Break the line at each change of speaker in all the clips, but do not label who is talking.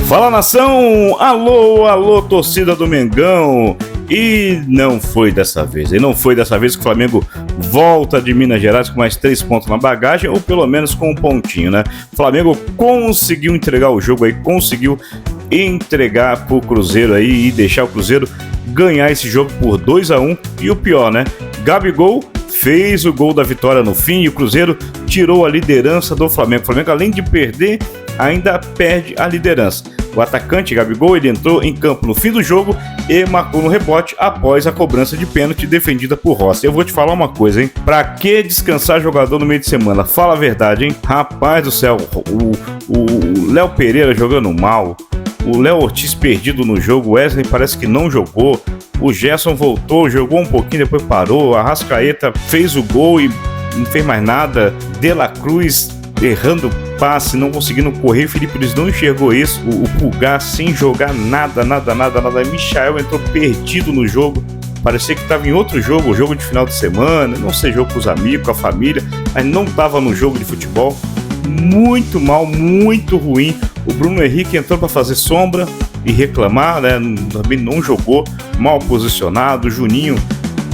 Fala, nação! Alô, alô, torcida do Mengão! E não foi dessa vez, que o Flamengo volta de Minas Gerais com mais 3 pontos na bagagem, ou pelo menos com um pontinho, né? O Flamengo conseguiu entregar o jogo aí, conseguiu entregar pro Cruzeiro aí e deixar o Cruzeiro ganhar esse jogo por 2-1. E o pior, né? Gabigol fez o gol da vitória no fim e o Cruzeiro tirou a liderança do Flamengo. O Flamengo, além de perder, ainda perde a liderança. O atacante Gabigol, ele entrou em campo no fim do jogo e marcou no rebote após a cobrança de pênalti defendida por Rossi. Eu vou te falar uma coisa, hein? Pra que descansar jogador no meio de semana? Fala a verdade, hein? Rapaz do céu, o Léo Pereira jogando mal, o Léo Ortiz perdido no jogo, o Wesley parece que não jogou, o Gerson voltou, jogou um pouquinho, depois parou, a Arrascaeta fez o gol e não fez mais nada, De La Cruz errando passe, não conseguindo correr, o Felipe Luiz não enxergou isso, o Pulgar sem jogar nada, Michael entrou perdido no jogo, parecia que estava em outro jogo, jogo de final de semana, não sei, jogo com os amigos, com a família, mas não estava no jogo de futebol, muito mal, muito ruim. O Bruno Henrique entrou para fazer sombra e reclamar, né? Também não jogou, mal posicionado. O Juninho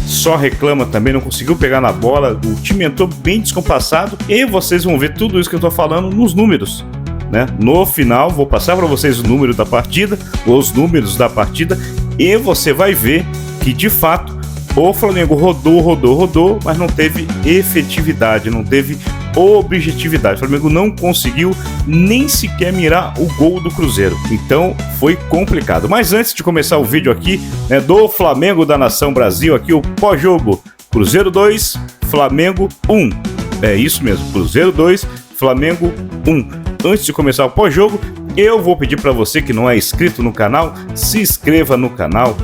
só reclama também, não conseguiu pegar na bola. O time entrou bem descompassado e vocês vão ver tudo isso que eu tô falando nos números, né? No final, vou passar para vocês o número da partida, os números da partida, e você vai ver que de fato o Flamengo rodou, mas não teve efetividade, não teve objetividade. O Flamengo não conseguiu nem sequer mirar o gol do Cruzeiro. Então foi complicado. Mas antes de começar o vídeo aqui, né, do Flamengo da Nação Brasil, aqui o pós-jogo: Cruzeiro 2, Flamengo 1. É isso mesmo, Cruzeiro 2, Flamengo 1. Antes de começar o pós-jogo, eu vou pedir para você que não é inscrito no canal, se inscreva no canal,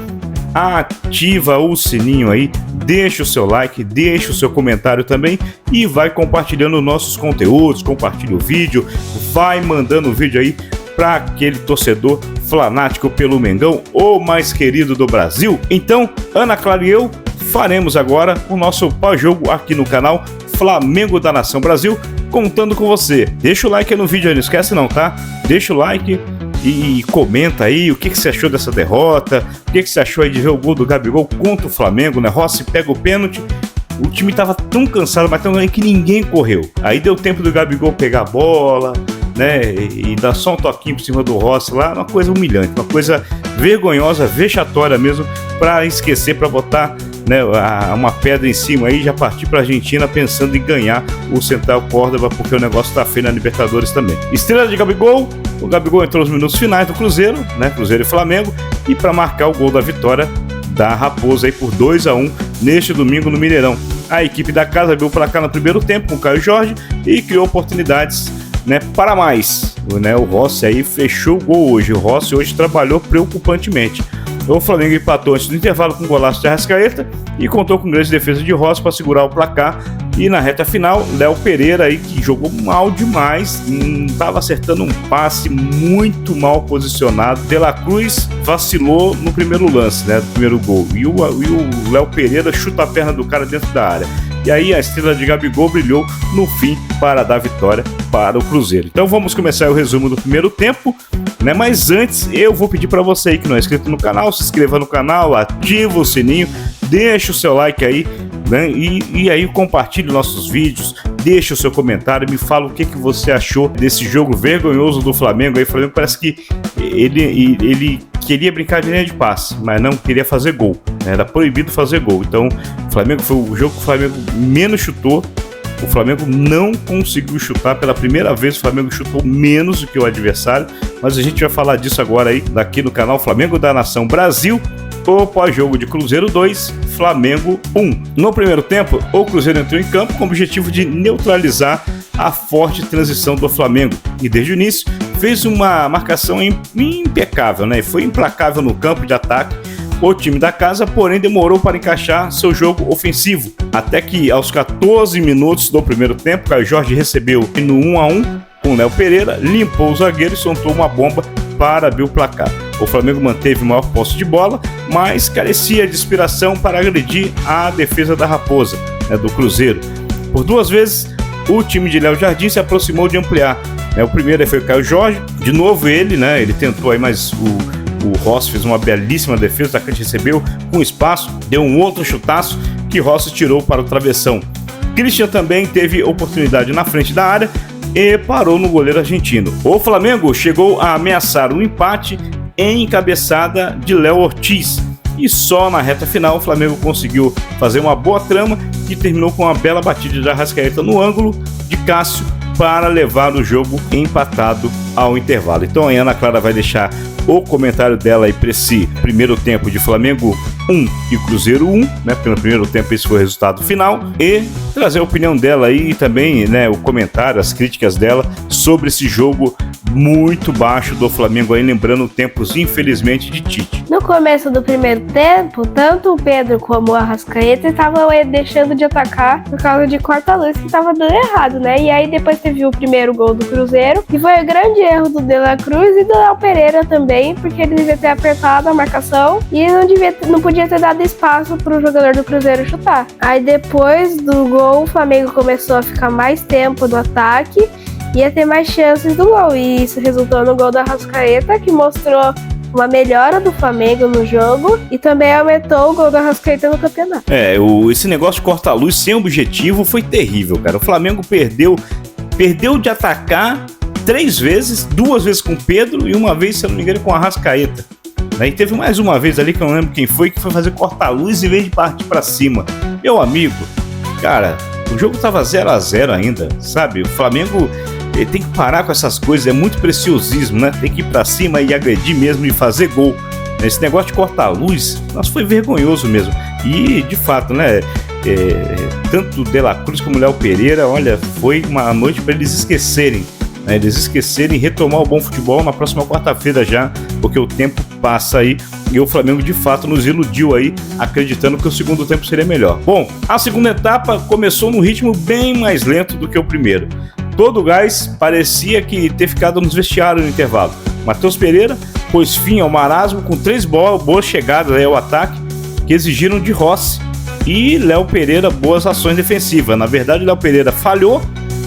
ativa o sininho aí, deixa o seu like, deixa o seu comentário também e vai compartilhando nossos conteúdos, compartilha o vídeo, vai mandando o vídeo aí para aquele torcedor fanático pelo Mengão, o mais querido do Brasil. Então, Ana Clara e eu faremos agora o nosso pós-jogo aqui no canal Flamengo da Nação Brasil, contando com você. Deixa o like aí no vídeo aí, não esquece não, tá? Deixa o like e comenta aí o que você achou dessa derrota, o que você achou aí de ver o gol do Gabigol contra o Flamengo, né? Rossi pega o pênalti, o time tava tão cansado, mas tão grande que ninguém correu. Aí deu tempo do Gabigol pegar a bola, né? E dar só um toquinho por cima do Rossi lá, uma coisa humilhante, uma coisa vergonhosa, vexatória mesmo, para esquecer, para botar, né, uma pedra em cima aí e já partir para a Argentina pensando em ganhar o Central Córdoba, porque o negócio tá feio na Libertadores também. Estrela de Gabigol, o Gabigol entrou nos minutos finais do Cruzeiro, né, Cruzeiro e Flamengo, e para marcar o gol da vitória da Raposa aí por 2-1 neste domingo no Mineirão. A equipe da casa abriu o placar no primeiro tempo com o Caio Jorge e criou oportunidades, né, para mais, né? O Rossi aí fechou o gol hoje. O Rossi hoje trabalhou preocupantemente. O Flamengo empatou antes do intervalo com o golaço de Arrascaeta e contou com grande defesa de Rossi para segurar o placar. E na reta final, Léo Pereira aí, que jogou mal demais, estava acertando um passe muito mal posicionado. De La Cruz vacilou no primeiro lance, né, do primeiro gol. E o Léo Pereira chuta a perna do cara dentro da área. E aí a estrela de Gabigol brilhou no fim para dar vitória para o Cruzeiro. Então vamos começar o resumo do primeiro tempo, né? Mas antes eu vou pedir para você aí que não é inscrito no canal, se inscreva no canal, ativa o sininho, deixa o seu like aí, né? E aí compartilhe nossos vídeos, deixa o seu comentário, me fala o que você achou desse jogo vergonhoso do Flamengo. Aí o Flamengo parece que ele queria brincar de linha de passe, mas não queria fazer gol, né? Era proibido fazer gol. Então o Flamengo foi o jogo que o Flamengo menos chutou. O Flamengo não conseguiu chutar, pela primeira vez o Flamengo chutou menos do que o adversário, mas a gente vai falar disso agora aí, daqui no canal Flamengo da Nação Brasil, o pós-jogo de Cruzeiro 2, Flamengo 1. No primeiro tempo, o Cruzeiro entrou em campo com o objetivo de neutralizar a forte transição do Flamengo e desde o início fez uma marcação impecável, né? Foi implacável no campo de ataque. O time da casa, porém, demorou para encaixar seu jogo ofensivo, até que aos 14 minutos do primeiro tempo, Caio Jorge recebeu no 1-1 com Léo Pereira, limpou o zagueiro e soltou uma bomba para abrir o placar. O Flamengo manteve o maior posse de bola, mas carecia de inspiração para agredir a defesa da Raposa, né, do Cruzeiro. Por duas vezes, o time de Léo Jardim se aproximou de ampliar, O primeiro foi o Caio Jorge, de novo ele, né? Ele tentou aí, mas o Rossi fez uma belíssima defesa, o atacante recebeu com espaço, deu um outro chutaço que Rossi tirou para o travessão. Christian também teve oportunidade na frente da área e parou no goleiro argentino. O Flamengo chegou a ameaçar um empate em cabeçada de Léo Ortiz. E só na reta final o Flamengo conseguiu fazer uma boa trama que terminou com uma bela batida de Arrascaeta no ângulo de Cássio para levar o jogo empatado ao intervalo. Então a Ana Clara vai deixar o comentário dela aí para esse primeiro tempo de Flamengo 1 e Cruzeiro 1, né? Porque no primeiro tempo esse foi o resultado final, e trazer a opinião dela aí e também, né, o comentário, as críticas dela sobre esse jogo muito baixo do Flamengo aí, lembrando tempos, infelizmente, de Tite.
No começo do primeiro tempo, tanto o Pedro como o Arrascaeta estavam deixando de atacar por causa de corta-luz que estava dando errado, né? E aí depois teve o primeiro gol do Cruzeiro, que foi o grande erro do De La Cruz e do Léo Pereira também, porque ele devia ter apertado a marcação e não podia ter dado espaço para o jogador do Cruzeiro chutar. Aí depois do gol, o Flamengo começou a ficar mais tempo no ataque, ia ter mais chances do gol, e isso resultou no gol da Arrascaeta, que mostrou uma melhora do Flamengo no jogo e também aumentou o gol da Arrascaeta no campeonato.
Esse negócio de corta-luz sem objetivo foi terrível, cara. O Flamengo perdeu de atacar 3 vezes, 2 vezes com o Pedro e uma vez, se eu não me engano, com a Arrascaeta. Aí teve mais uma vez ali, que eu não lembro quem foi, que foi fazer corta-luz em vez de partir pra cima. Meu amigo, cara, o jogo tava 0-0 ainda, sabe? O Flamengo tem que parar com essas coisas, é muito preciosismo, né? Tem que ir pra cima e agredir mesmo e fazer gol. Esse negócio de cortar-luz, nossa, foi vergonhoso mesmo. E, de fato, né? Tanto o De La Cruz como o Léo Pereira, olha, foi uma noite para eles esquecerem. Eles esquecerem e retomar o bom futebol na próxima quarta-feira já, porque o tempo passa aí e o Flamengo de fato nos iludiu aí, acreditando que o segundo tempo seria melhor. Bom, a segunda etapa começou num ritmo bem mais lento do que o primeiro. Todo o gás parecia que ter ficado nos vestiários no intervalo. Matheus Pereira pôs fim ao marasmo com 3 boas chegadas aí ao ataque que exigiram de Rossi, e Léo Pereira boas ações defensivas. Na verdade, Léo Pereira falhou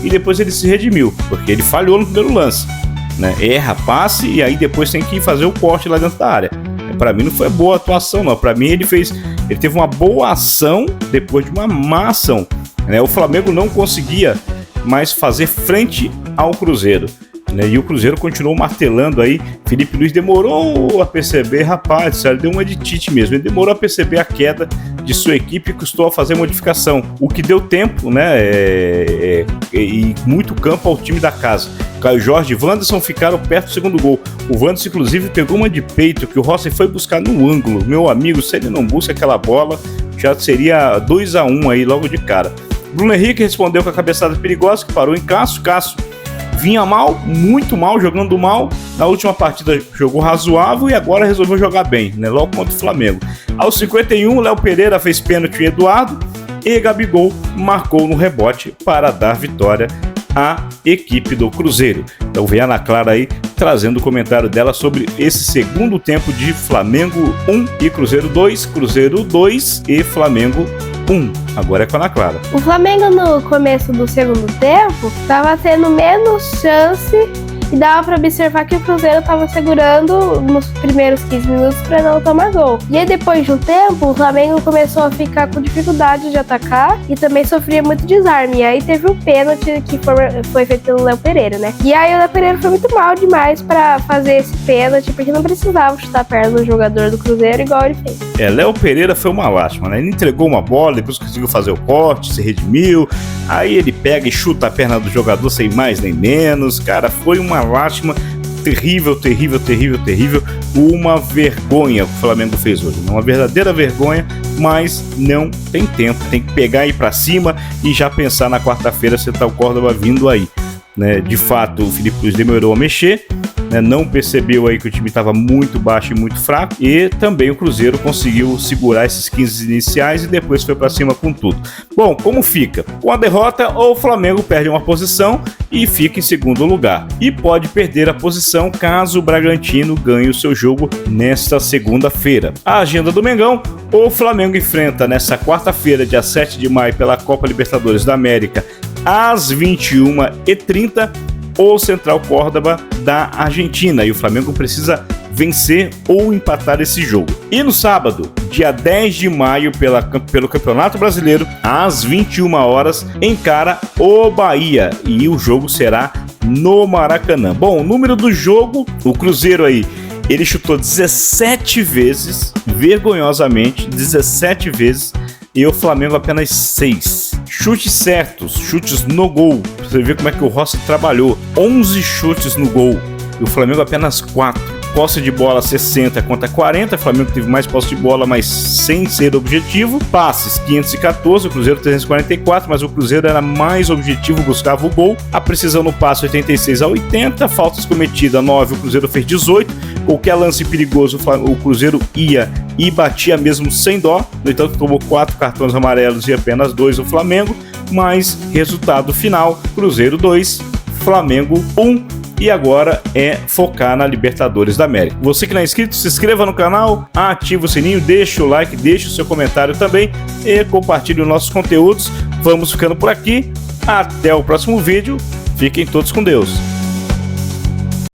e depois ele se redimiu, porque ele falhou no primeiro lance, né? Erra passe e aí depois tem que fazer o corte lá dentro da área. Para mim não foi boa atuação, não. Para mim ele teve uma boa ação depois de uma má ação, né? O Flamengo não conseguia mais fazer frente ao Cruzeiro, né? E o Cruzeiro continuou martelando aí. Felipe Luiz demorou a perceber, rapaz, ele deu uma de Tite mesmo, ele demorou a perceber a queda de sua equipe e custou a fazer modificação, o que deu tempo, né, e muito campo ao time da casa. Caio Jorge e Wanderson ficaram perto do segundo gol. O Wanderson, inclusive, pegou uma de peito que o Rossi foi buscar no ângulo. Meu amigo, se ele não busca aquela bola, já seria 2-1 aí logo de cara. Bruno Henrique respondeu com a cabeçada perigosa, que parou em Cássio. Cássio vinha mal, muito mal, jogando mal. Na última partida jogou razoável e agora resolveu jogar bem, né? Logo contra o Flamengo. Aos 51, Léo Pereira fez pênalti em Eduardo e Gabigol marcou no rebote para dar vitória à equipe do Cruzeiro. Então vem a Ana Clara aí trazendo o comentário dela sobre esse segundo tempo de Flamengo 1 e Cruzeiro 2, Cruzeiro 2 e Flamengo 1. Agora é com a Ana Clara.
O Flamengo no começo do segundo tempo estava tendo menos chance e dava para observar que o Cruzeiro estava segurando nos primeiros 15 minutos para não tomar gol. E aí depois de um tempo, o Flamengo começou a ficar com dificuldade de atacar e também sofria muito desarme. E aí teve um pênalti que foi feito pelo Léo Pereira, né? E aí o Léo Pereira foi muito mal demais para fazer esse pênalti, porque não precisava chutar a perna do jogador do Cruzeiro igual ele fez.
Léo Pereira foi uma lástima, né? Ele entregou uma bola, depois conseguiu fazer o corte, se redimiu, aí ele pega e chuta a perna do jogador sem mais nem menos. Cara, foi uma lástima, terrível, terrível, terrível, terrível. Uma vergonha o que o Flamengo fez hoje, uma verdadeira vergonha, mas não tem tempo, tem que pegar e ir pra cima e já pensar na quarta-feira se tá o Córdoba vindo aí, né? De fato, o Felipe Luiz demorou a mexer, né? Não percebeu aí que o time estava muito baixo e muito fraco, e também o Cruzeiro conseguiu segurar esses 15 iniciais e depois foi para cima com tudo. Bom, como fica? Com a derrota, o Flamengo perde uma posição e fica em segundo lugar, e pode perder a posição caso o Bragantino ganhe o seu jogo nesta segunda-feira. A agenda do Mengão: o Flamengo enfrenta nesta quarta-feira, dia 7 de maio, pela Copa Libertadores da América, às 21h30, ou Central Córdoba da Argentina. E o Flamengo precisa vencer ou empatar esse jogo. E no sábado, dia 10 de maio, pelo Campeonato Brasileiro, às 21 horas, encara o Bahia. E o jogo será no Maracanã. Bom, o número do jogo, o Cruzeiro aí, ele chutou 17 vezes, vergonhosamente, 17 vezes, e o Flamengo apenas 6. Chutes certos, chutes no gol. Pra você ver como é que o Rossi trabalhou. 11 chutes no gol, e o Flamengo apenas 4. Posse de bola 60 contra 40, o Flamengo teve mais posse de bola, mas sem ser objetivo. Passes 514, o Cruzeiro 344, mas o Cruzeiro era mais objetivo, buscava o gol. A precisão no passe 86 a 80, faltas cometidas 9, o Cruzeiro fez 18. Qualquer lance perigoso o Cruzeiro ia e batia mesmo sem dó. No entanto, tomou 4 cartões amarelos e apenas 2 o Flamengo. Mas resultado final, Cruzeiro 2, Flamengo 1. E agora é focar na Libertadores da América. Você que não é inscrito, se inscreva no canal, ative o sininho, deixe o like, deixe o seu comentário também e compartilhe os nossos conteúdos. Vamos ficando por aqui. Até o próximo vídeo. Fiquem todos com Deus.